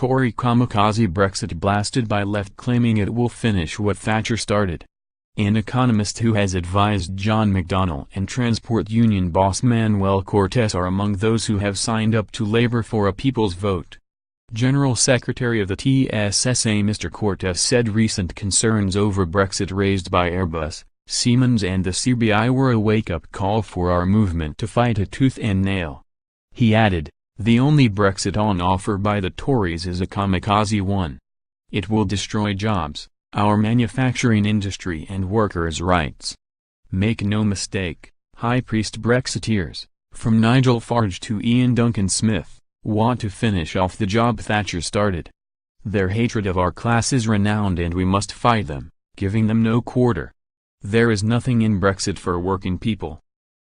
Tory kamikaze Brexit blasted by left claiming it will finish what Thatcher started. An economist who has advised John McDonnell and transport union boss Manuel Cortes are among those who have signed up to Labour for a people's vote. General Secretary of the TSSA Mr Cortes said recent concerns over Brexit raised by Airbus, Siemens and the CBI were a wake-up call for our movement to fight it tooth and nail. He added, "The only Brexit on offer by the Tories is a kamikaze one. It will destroy jobs, our manufacturing industry and workers' rights. Make no mistake, high-priest Brexiteers, from Nigel Farage to Ian Duncan Smith, want to finish off the job Thatcher started. Their hatred of our class is renowned and we must fight them, giving them no quarter. There is nothing in Brexit for working people.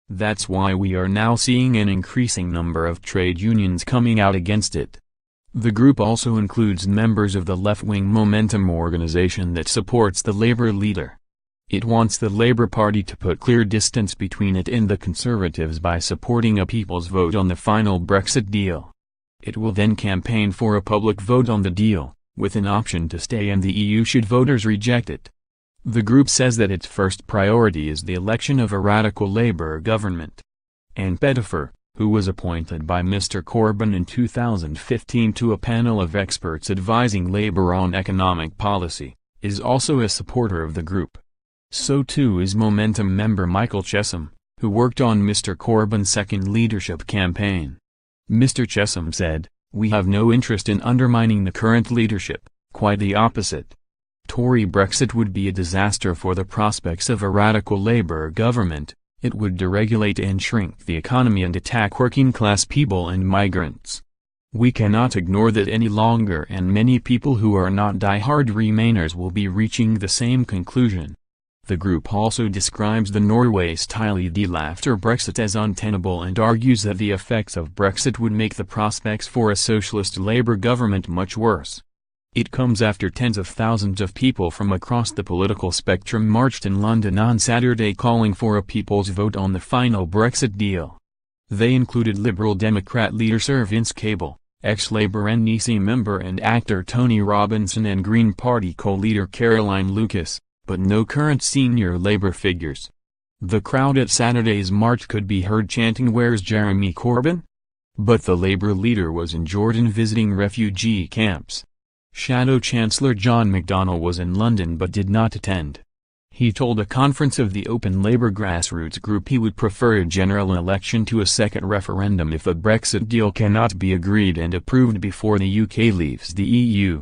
That's why we are now seeing an increasing number of trade unions coming out against it." The group also includes members of the left-wing Momentum organization that supports the Labour leader. It wants the Labour Party to put clear distance between it and the Conservatives by supporting a people's vote on the final Brexit deal. It will then campaign for a public vote on the deal, with an option to stay in the EU should voters reject it. The group says that its first priority is the election of a radical Labour government. Anne Pettifer, who was appointed by Mr Corbyn in 2015 to a panel of experts advising Labour on economic policy, is also a supporter of the group. So too is Momentum member Michael Chesham, who worked on Mr Corbyn's second leadership campaign. Mr Chesham said, "We have no interest in undermining the current leadership, quite the opposite. Tory Brexit would be a disaster for the prospects of a radical Labour government. It would deregulate and shrink the economy and attack working-class people and migrants. We cannot ignore that any longer, and many people who are not die-hard Remainers will be reaching the same conclusion." The group also describes the Norway-style deal after Brexit as untenable and argues that the effects of Brexit would make the prospects for a socialist Labour government much worse. It comes after tens of thousands of people from across the political spectrum marched in London on Saturday calling for a people's vote on the final Brexit deal. They included Liberal Democrat leader Sir Vince Cable, ex-Labour NEC member and actor Tony Robinson and Green Party co-leader Caroline Lucas, but no current senior Labour figures. The crowd at Saturday's march could be heard chanting "Where's Jeremy Corbyn?" But the Labour leader was in Jordan visiting refugee camps. Shadow Chancellor John McDonnell was in London but did not attend. He told a conference of the Open Labour grassroots group he would prefer a general election to a second referendum if a Brexit deal cannot be agreed and approved before the UK leaves the EU.